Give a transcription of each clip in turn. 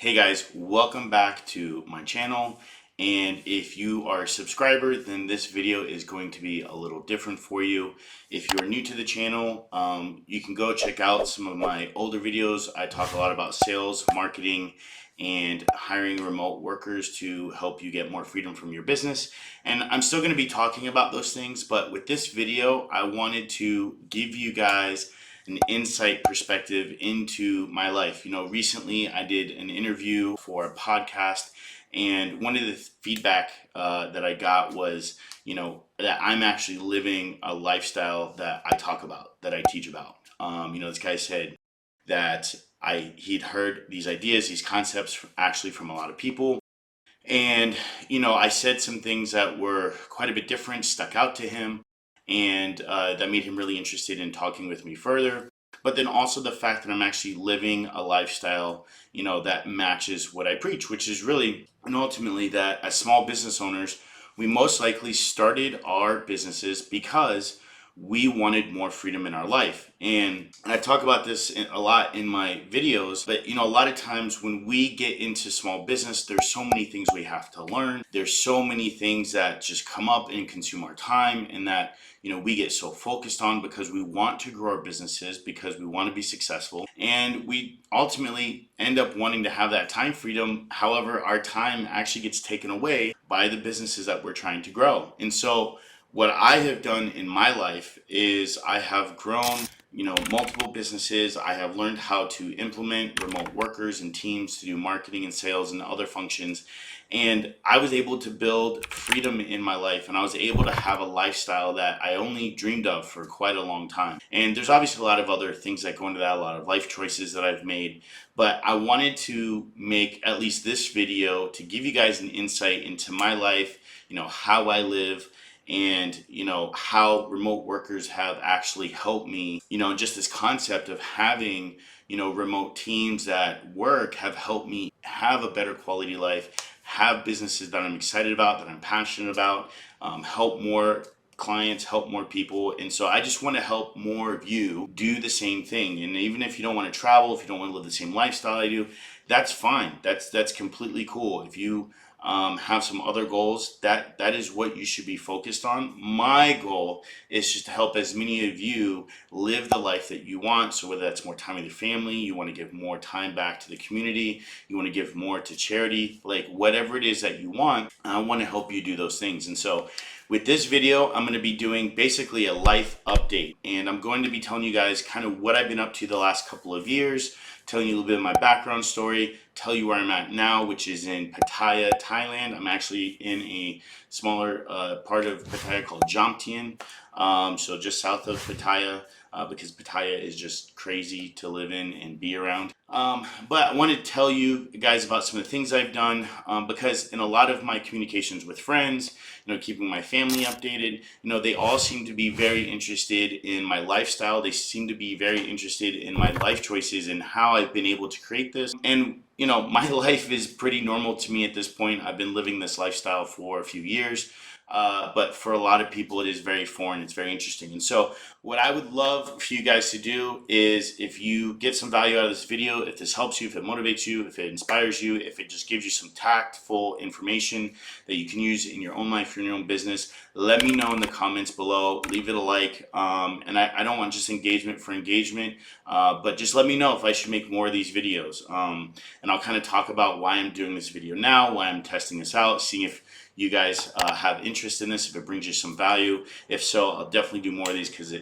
Hey guys, welcome back to my channel. And if you are a subscriber, then this video is going to be a little different for you. If you're new to the channel, you can go check out some of my older videos. I talk a lot about sales, marketing, and hiring remote workers to help you get more freedom from your business. And I'm still going to be talking about those things, but with this video, I wanted to give you guys an insight perspective into my life. Recently I did an interview for a podcast, and one of the feedback that I got was, that I'm actually living a lifestyle that I talk about, that I teach about. This guy said that he'd heard these ideas, these concepts actually from a lot of people. And, I said some things that were quite a bit different, stuck out to him, and that made him really interested in talking with me further. But then also the fact that I'm actually living a lifestyle, that matches what I preach, which is really, and ultimately, that as small business owners, we most likely started our businesses because we wanted more freedom in our life. And I talk about this a lot in my videos, but a lot of times when we get into small business, there's so many things we have to learn. There's so many things that just come up and consume our time, and that we get so focused on because we want to grow our businesses, because we want to be successful, and we ultimately end up wanting to have that time freedom. However, our time actually gets taken away by the businesses that we're trying to grow. And so what I have done in my life is I have grown, multiple businesses. I have learned how to implement remote workers and teams to do marketing and sales and other functions. And I was able to build freedom in my life, and I was able to have a lifestyle that I only dreamed of for quite a long time. And there's obviously a lot of other things that go into that, a lot of life choices that I've made. But I wanted to make at least this video to give you guys an insight into my life, how I live, and how remote workers have actually helped me. Just this concept of having remote teams that work have helped me have a better quality life, have businesses that I'm excited about, that I'm passionate about, help more clients, help more people. And so I just want to help more of you do the same thing. And even if you don't want to travel, if you don't want to live the same lifestyle I do, that's fine. That's completely cool. If you have some other goals, that is what you should be focused on. My goal is just to help as many of you live the life that you want. So whether that's more time with your family, you want to give more time back to the community, you want to give more to charity, like whatever it is that you want, I want to help you do those things. And so with this video, I'm going to be doing basically a life update, and I'm going to be telling you guys kind of what I've been up to the last couple of years, telling you a little bit of my background story, tell you where I'm at now, which is in Pattaya, Thailand. I'm actually in a smaller part of Pattaya called Jomtien, so just south of Pattaya, because Pattaya is just crazy to live in and be around. But I want to tell you guys about some of the things I've done, because in a lot of my communications with friends, keeping my family updated, they all seem to be very interested in my lifestyle. They seem to be very interested in my life choices and how I've been able to create this. And my life is pretty normal to me at this point. I've been living this lifestyle for a few years. But for a lot of people, it is very foreign. It's very interesting. And so what I would love for you guys to do is, if you get some value out of this video, if this helps you, if it motivates you, if it inspires you, if it just gives you some tactful information that you can use in your own life, in your own business, let me know in the comments below. Leave it a like. And I don't want just engagement for engagement, but just let me know if I should make more of these videos. And I'll kind of talk about why I'm doing this video now, why I'm testing this out, seeing if you guys have interest in this, if it brings you some value. If so, I'll definitely do more of these, because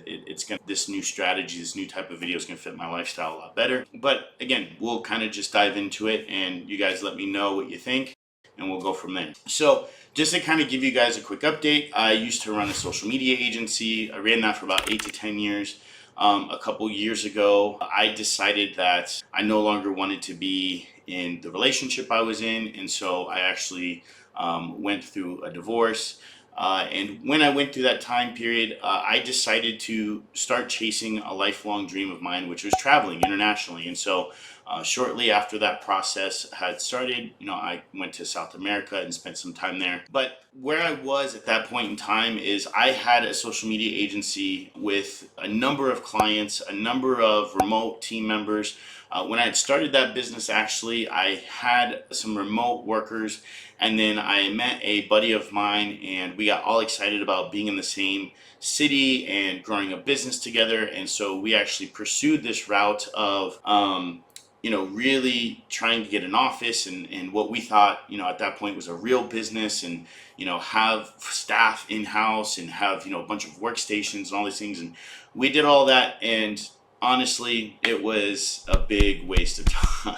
this new strategy, this new type of video is going to fit my lifestyle a lot better. But again, we'll kind of just dive into it, and you guys let me know what you think, and we'll go from there. So just to kind of give you guys a quick update, I used to run a social media agency. I ran that for about 8 to 10 years. A couple years ago, I decided that I no longer wanted to be in the relationship I was in, and so I actually went through a divorce. And when I went through that time period, I decided to start chasing a lifelong dream of mine, which was traveling internationally. And so shortly after that process had started, I went to South America and spent some time there. But where I was at that point in time is I had a social media agency with a number of clients, a number of remote team members, When I had started that business, actually, I had some remote workers, and then I met a buddy of mine, and we got all excited about being in the same city and growing a business together. And so we actually pursued this route of, really trying to get an office and what we thought, at that point was a real business, and, have staff in house and have, a bunch of workstations and all these things. And we did all that. And honestly, it was a big waste of time.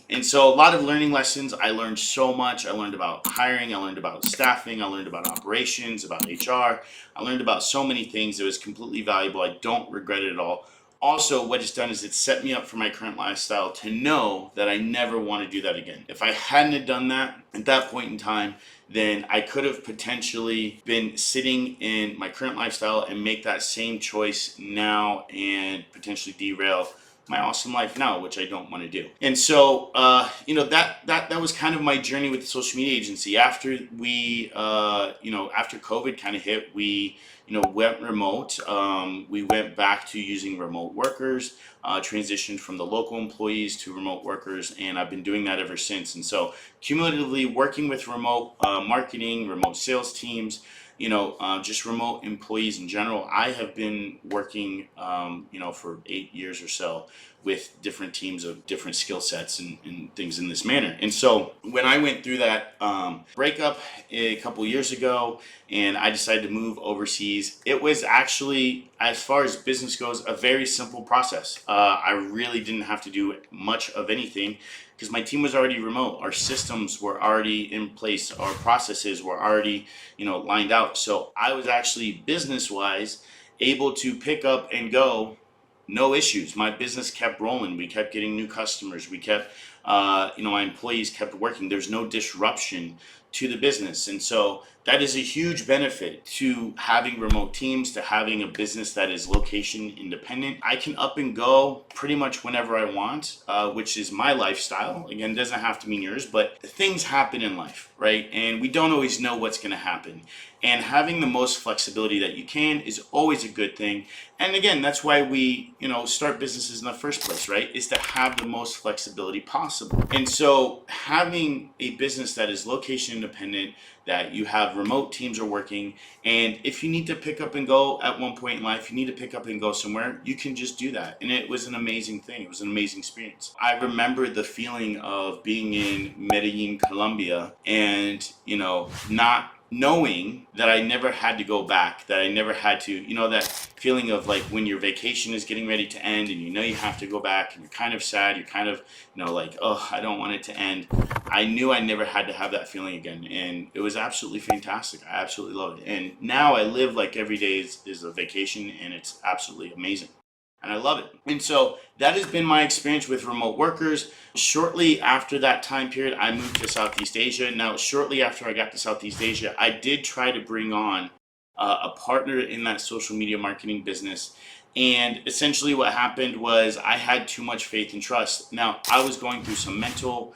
And so a lot of learning lessons. I learned so much. I learned about hiring. I learned about staffing. I learned about operations, about HR. I learned about so many things. It was completely valuable. I don't regret it at all. Also, what it's done is it set me up for my current lifestyle to know that I never want to do that again. If I hadn't have done that at that point in time, then I could have potentially been sitting in my current lifestyle and make that same choice now and potentially derail my awesome life now, which I don't want to do. And so, that was kind of my journey with the social media agency. After we, after COVID kind of hit, we, went remote. We went back to using remote workers, transitioned from the local employees to remote workers, and I've been doing that ever since. And so, cumulatively, working with remote marketing, remote sales teams, just remote employees in general. I have been working, for 8 years or so with different teams of different skill sets and things in this manner. And so when I went through that breakup a couple years ago and I decided to move overseas, it was actually, as far as business goes, a very simple process. I really didn't have to do much of anything because my team was already remote. Our systems were already in place. Our processes were already, lined out. So I was actually business-wise able to pick up and go, no issues. My business kept rolling. We kept getting new customers. We kept, my employees kept working. There's no disruption to the business. And so that is a huge benefit to having remote teams, to having a business that is location independent. I can up and go pretty much whenever I want, which is my lifestyle. Again, it doesn't have to mean yours, but things happen in life, right? And we don't always know what's going to happen. And having the most flexibility that you can is always a good thing. And again, that's why we, start businesses in the first place, right? Is to have the most flexibility possible. And so having a business that is location independent, that you have remote teams are working, and if you need to pick up and go at one point in life, you need to pick up and go somewhere, you can just do that. And it was an amazing thing. It was an amazing experience. I remember the feeling of being in Medellin, Colombia, and, not knowing that I never had to go back, that I never had to, that feeling of like when your vacation is getting ready to end and you have to go back and you're kind of sad, you're kind of, like, oh, I don't want it to end. I knew I never had to have that feeling again. And it was absolutely fantastic. I absolutely loved it. And now I live like every day is a vacation, and it's absolutely amazing. And I love it. And so that has been my experience with remote workers. Shortly after that time period, I moved to Southeast Asia. Now, shortly after I got to Southeast Asia, I did try to bring on a partner in that social media marketing business. And essentially what happened was I had too much faith and trust. Now, I was going through some mental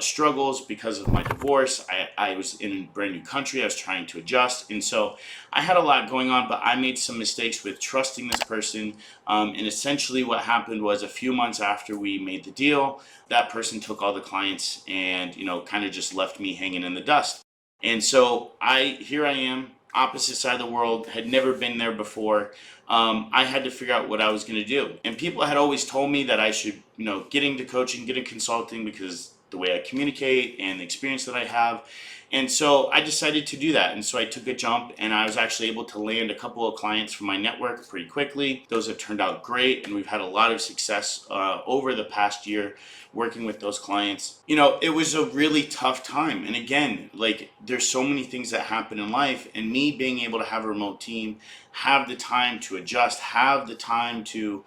struggles because of my divorce. I was in a brand new country. I was trying to adjust. And so I had a lot going on, but I made some mistakes with trusting this person. And essentially what happened was a few months after we made the deal, that person took all the clients and, kind of just left me hanging in the dust. And so here I am, opposite side of the world, had never been there before. I had to figure out what I was going to do. And people had always told me that I should, get into coaching, get into consulting, because the way I communicate and the experience that I have. And so I decided to do that. And so I took a jump, and I was actually able to land a couple of clients from my network pretty quickly. Those have turned out great, and we've had a lot of success over the past year working with those clients. It was a really tough time. And again, like, there's so many things that happen in life, and me being able to have a remote team, have the time to adjust, have the time to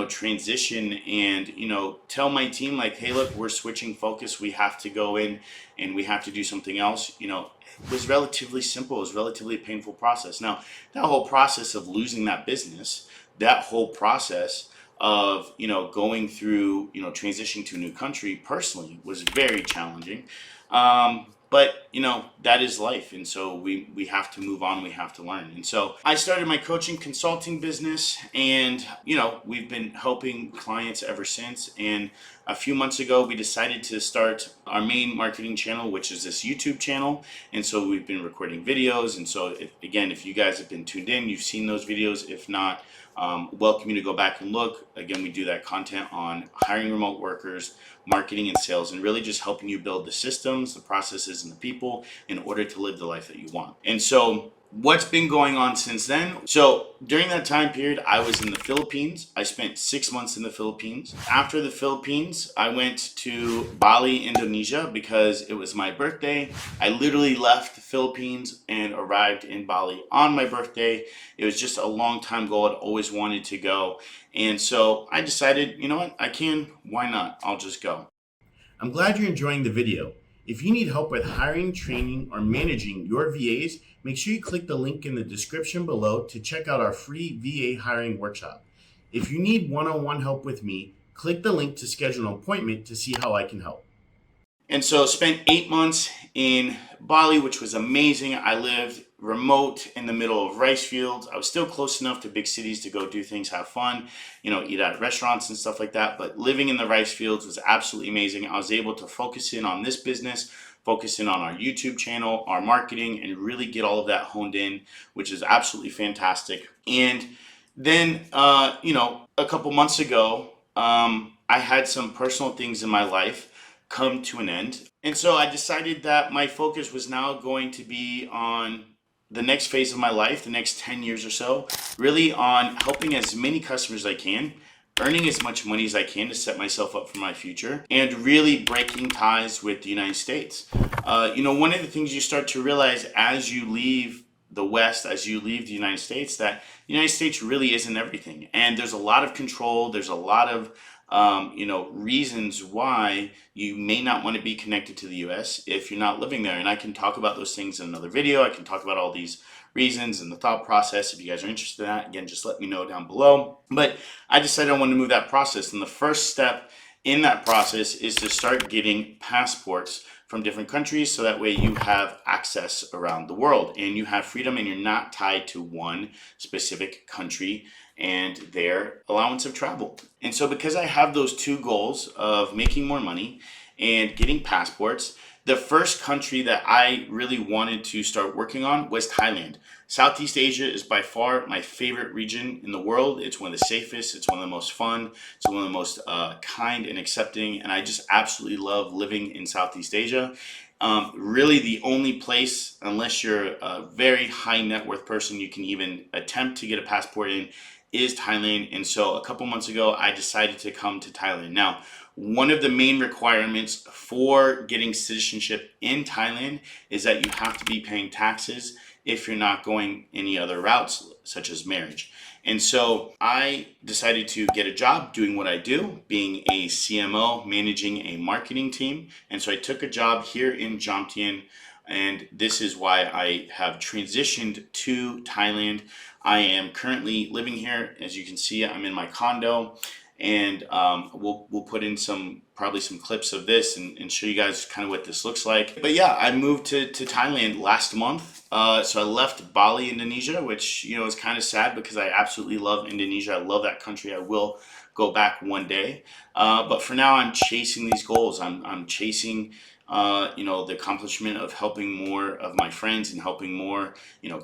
transition and, tell my team like, hey, look, we're switching focus. We have to go in and we have to do something else. It was relatively simple. It was relatively a painful process. Now, that whole process of losing that business, that whole process of, going through, transitioning to a new country personally was very challenging. but that is life, and so we have to move on, we have to learn. And so I started my coaching consulting business, and we've been helping clients ever since. And a few months ago we decided to start our main marketing channel, which is this YouTube channel. And so we've been recording videos, and so if you guys have been tuned in, you've seen those videos. If not, welcome you to go back and look. Again, we do that content on hiring remote workers, marketing and sales, and really just helping you build the systems, the processes, and the people in order to live the life that you want. And so what's been going on since then? So during that time period, I was in the Philippines. I spent 6 months in the Philippines. After the Philippines, I went to Bali, Indonesia, because it was my birthday. I literally left the Philippines and arrived in Bali on my birthday. It was just a long time goal. I'd always wanted to go. And so I decided, you know what, why not? I'll just go. I'm glad you're enjoying the video. If you need help with hiring, training, or managing your VAs, make sure you click the link in the description below to check out our free VA hiring workshop. If you need one-on-one help with me, click the link to schedule an appointment to see how I can help. And so spent 8 months in Bali, which was amazing. I lived remote in the middle of rice fields. I was still close enough to big cities to go do things, have fun, eat at restaurants and stuff like that. But living in the rice fields was absolutely amazing. I was able to focus in on this business, focus in on our YouTube channel, our marketing, and really get all of that honed in, which is absolutely fantastic. And then, a couple months ago, I had some personal things in my life come to an end. And so I decided that my focus was now going to be on the next phase of my life, the next 10 years or so, really on helping as many customers as I can, earning as much money as I can to set myself up for my future, and really breaking ties with the United States. One of the things you start to realize as you leave the West, as you leave the United States, that the United States really isn't everything. And there's a lot of control, there's a lot of reasons why you may not want to be connected to the US if you're not living there. And I can talk about those things in another video. I can talk about all these reasons and the thought process. If you guys are interested in that, again, just let me know down below. But I decided I wanted to move that process. And the first step in that process is to start getting passports from different countries, so that way you have access around the world and you have freedom, and you're not tied to one specific country and their allowance of travel. And so because I have those two goals of making more money and getting passports, the first country that I really wanted to start working on was Thailand. Southeast Asia is by far my favorite region in the world. It's one of the safest, it's one of the most fun, it's one of the most kind and accepting, and I just absolutely love living in Southeast Asia. Really the only place, unless you're a very high net worth person, you can even attempt to get a passport in, is Thailand. And so a couple months ago, I decided to come to Thailand. Now, one of the main requirements for getting citizenship in Thailand is that you have to be paying taxes if you're not going any other routes, such as marriage. And so I decided to get a job doing what I do, being a CMO, managing a marketing team. And so I took a job here in Jomtien, and this is why I have transitioned to Thailand. I am currently living here. As you can see, I'm in my condo, and we'll put in probably some clips of this and show you guys kind of what this looks like. But yeah, I moved to Thailand last month. So I left Bali, Indonesia, which is kind of sad because I absolutely love Indonesia. I love that country. I will go back one day. But for now, I'm chasing these goals. I'm chasing the accomplishment of helping more of my friends and helping more,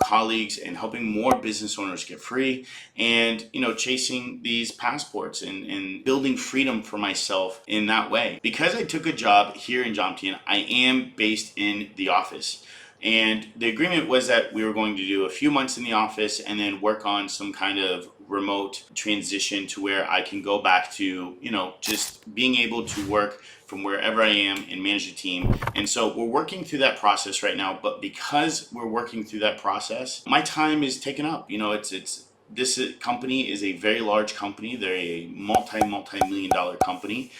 colleagues, and helping more business owners get free, and, chasing these passports and building freedom for myself in that way. Because I took a job here in Jomtien, I am based in the office. And the agreement was that we were going to do a few months in the office and then work on some kind of remote transition to where I can go back to, just being able to work from wherever I am and manage a team. And so we're working through that process right now. But because we're working through that process, my time is taken up. It's company is a very large company. They're a multi-million dollar company.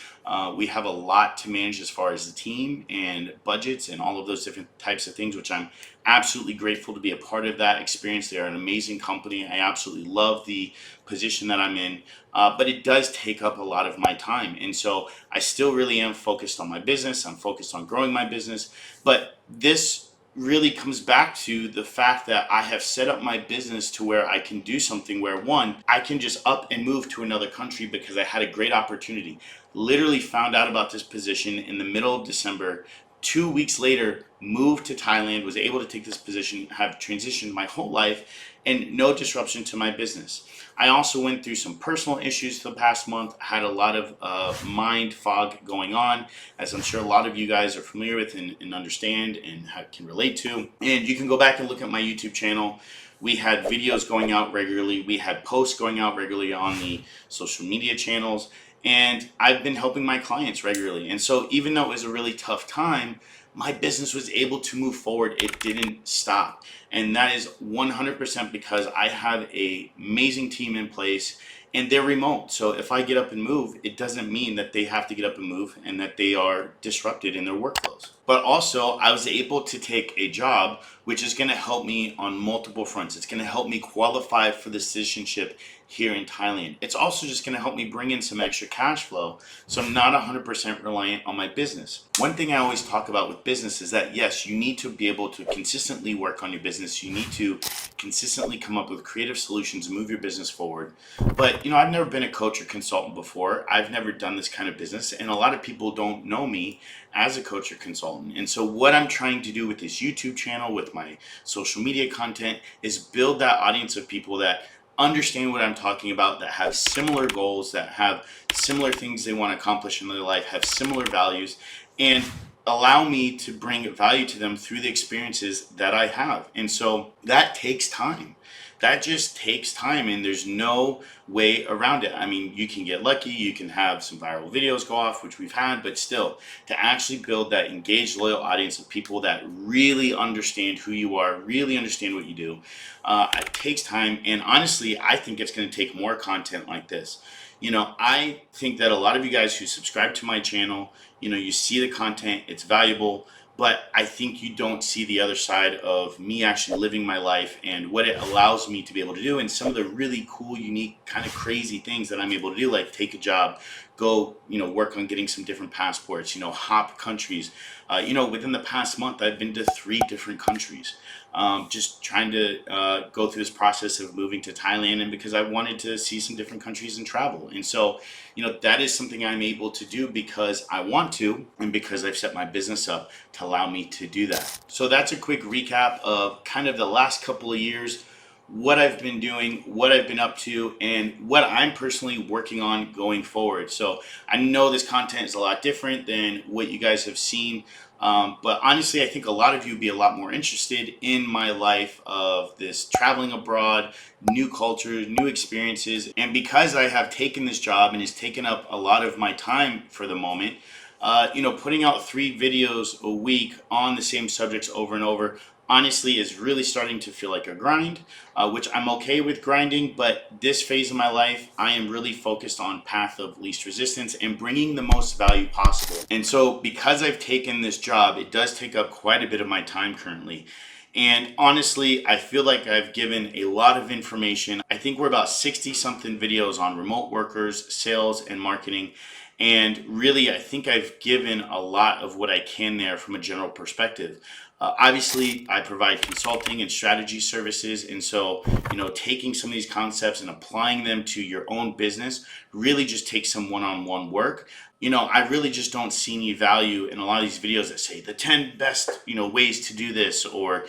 We have a lot to manage as far as the team and budgets and all of those different types of things, which I'm absolutely grateful to be a part of that experience. They're an amazing company. I absolutely love the position that I'm in, but it does take up a lot of my time. And so I still really am focused on my business. I'm focused on growing my business, but this really comes back to the fact that I have set up my business to where I can do something where, one, I can just up and move to another country because I had a great opportunity. Literally found out about this position in the middle of December. 2 weeks later, moved to Thailand, was able to take this position, have transitioned my whole life, and no disruption to my business. I also went through some personal issues the past month, had a lot of mind fog going on, as I'm sure a lot of you guys are familiar with and understand and can relate to. And you can go back and look at my YouTube channel. We had videos going out regularly. We had posts going out regularly on the social media channels. And I've been helping my clients regularly. And so even though it was a really tough time, my business was able to move forward. It didn't stop. And that is 100% because I have an amazing team in place and they're remote. So if I get up and move, it doesn't mean that they have to get up and move and that they are disrupted in their workflows. But also, I was able to take a job which is going to help me on multiple fronts. It's going to help me qualify for the citizenship here in Thailand. It's also just going to help me bring in some extra cash flow, so I'm not 100% reliant on my business. One thing I always talk about with business is that yes, you need to be able to consistently work on your business. You need to consistently come up with creative solutions and move your business forward. But I've never been a coach or consultant before. I've never done this kind of business, and a lot of people don't know me as a coach or consultant. And so what I'm trying to do with this YouTube channel, with my social media content, is build that audience of people that understand what I'm talking about, that have similar goals, that have similar things they want to accomplish in their life, have similar values, and allow me to bring value to them through the experiences that I have. And so that takes time. That just takes time, and there's no way around it. I mean, you can get lucky, you can have some viral videos go off, which we've had, but still, to actually build that engaged, loyal audience of people that really understand who you are, really understand what you do, it takes time. And honestly, I think it's going to take more content like this. I think that a lot of you guys who subscribe to my channel, you see the content, it's valuable, but I think you don't see the other side of me actually living my life and what it allows me to be able to do, and some of the really cool, unique, kind of crazy things that I'm able to do, like take a job, go, work on getting some different passports, hop countries. Within the past month, I've been to 3 different countries, just trying to go through this process of moving to Thailand, and because I wanted to see some different countries and travel. And so, that is something I'm able to do because I want to, and because I've set my business up to allow me to do that. So that's a quick recap of kind of the last couple of years, what I've been doing, what I've been up to, and what I'm personally working on going forward. So I know this content is a lot different than what you guys have seen, but honestly, I think a lot of you would be a lot more interested in my life of this traveling abroad, new cultures, new experiences. And because I have taken this job and it's taken up a lot of my time for the moment, putting out 3 videos a week on the same subjects over and over, honestly, is really starting to feel like a grind, which I'm okay with grinding, but this phase of my life, I am really focused on path of least resistance and bringing the most value possible. And so because I've taken this job, it does take up quite a bit of my time currently. And honestly, I feel like I've given a lot of information. I think we're about 60 something videos on remote workers, sales, and marketing. And really, I think I've given a lot of what I can there from a general perspective. Obviously, I provide consulting and strategy services. And so, taking some of these concepts and applying them to your own business really just takes some one-on-one work. I really just don't see any value in a lot of these videos that say the 10 best, ways to do this, or,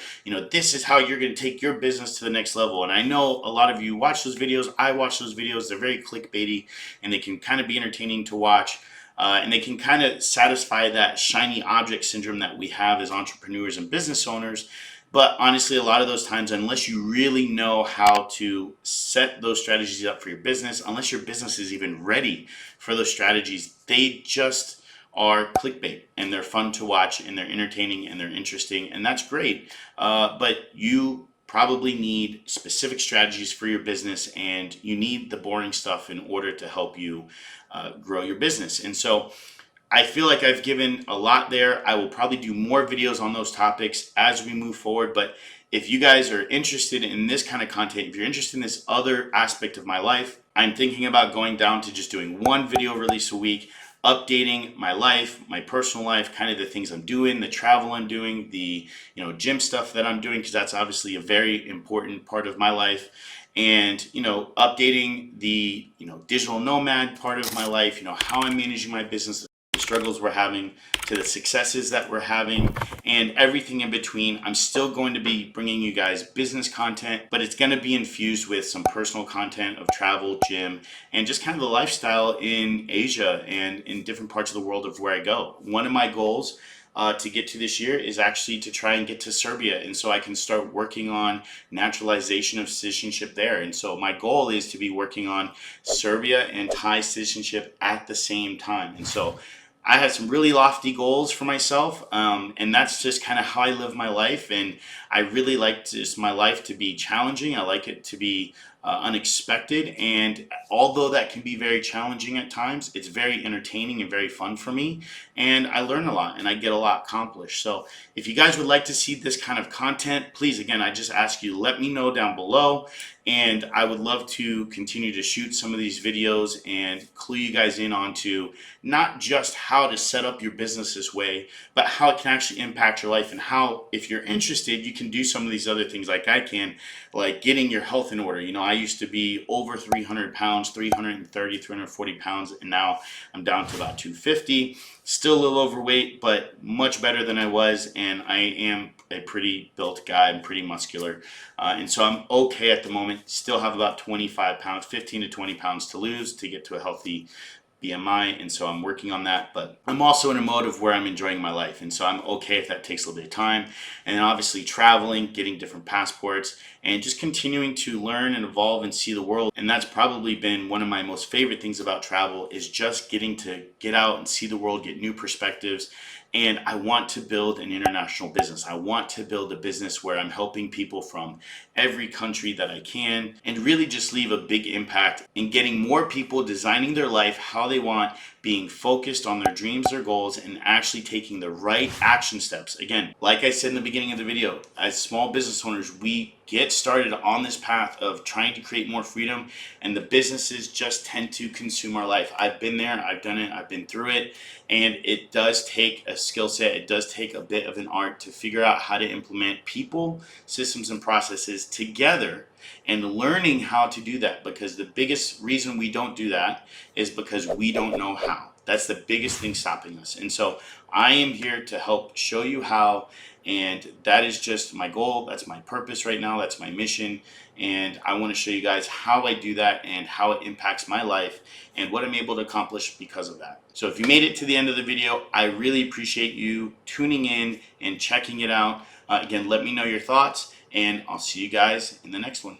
this is how you're going to take your business to the next level. And I know a lot of you watch those videos. I watch those videos. They're very clickbaity and they can kind of be entertaining to watch. And they can kind of satisfy that shiny object syndrome that we have as entrepreneurs and business owners. But honestly, a lot of those times, unless you really know how to set those strategies up for your business, unless your business is even ready for those strategies, they just are clickbait, and they're fun to watch, and they're entertaining, and they're interesting, and that's great. But you probably need specific strategies for your business, and you need the boring stuff in order to help you grow your business. And so I feel like I've given a lot there. I will probably do more videos on those topics as we move forward. But if you guys are interested in this kind of content, if you're interested in this other aspect of my life, I'm thinking about going down to just doing one video release a week, updating my life, my personal life, kind of the things I'm doing, the travel I'm doing, the gym stuff that I'm doing, because that's obviously a very important part of my life. And updating the digital nomad part of my life, how I'm managing my business, the struggles we're having, to the successes that we're having, and everything in between. I'm still going to be bringing you guys business content, but it's going to be infused with some personal content of travel, gym, and just kind of the lifestyle in Asia and in different parts of the world of where I go. One of my goals to get to this year is actually to try and get to Serbia, and so I can start working on naturalization of citizenship there. And so my goal is to be working on Serbia and Thai citizenship at the same time. And so I have some really lofty goals for myself, and that's just kind of how I live my life. And I really like just my life to be challenging. I like it to be unexpected, and although that can be very challenging at times, it's very entertaining and very fun for me, and I learn a lot and I get a lot accomplished. So if you guys would like to see this kind of content, please, again, I just ask you, let me know down below, and I would love to continue to shoot some of these videos and clue you guys in onto not just how to set up your business this way, but how it can actually impact your life, and how, if you're interested, you can do some of these other things like I can, like getting your health in order. I used to be over 300 pounds, 330, 340 pounds, and now I'm down to about 250. Still a little overweight, but much better than I was, and I am a pretty built guy. I'm pretty muscular, and so I'm okay at the moment. Still have about 25 pounds, 15 to 20 pounds to lose to get to a healthy BMI, and so I'm working on that. But I'm also in a mode of where I'm enjoying my life, and so I'm okay if that takes a little bit of time. And then obviously traveling, getting different passports, and just continuing to learn and evolve and see the world. And that's probably been one of my most favorite things about travel, is just getting to get out and see the world, get new perspectives. And I want to build an international business. I want to build a business where I'm helping people from every country that I can, and really just leave a big impact in getting more people designing their life how they want, being focused on their dreams, their goals, and actually taking the right action steps. Again, like I said in the beginning of the video, as small business owners, we get started on this path of trying to create more freedom, and the businesses just tend to consume our life. I've been there, I've done it, I've been through it, and it does take a skill set, it does take a bit of an art to figure out how to implement people, systems, and processes together, and learning how to do that, because the biggest reason we don't do that is because we don't know how. That's the biggest thing stopping us. And so I am here to help show you how, and that is just my goal. That's my purpose right now. That's my mission. And I want to show you guys how I do that and how it impacts my life and what I'm able to accomplish because of that. So if you made it to the end of the video, I really appreciate you tuning in and checking it out. Again, let me know your thoughts, and I'll see you guys in the next one.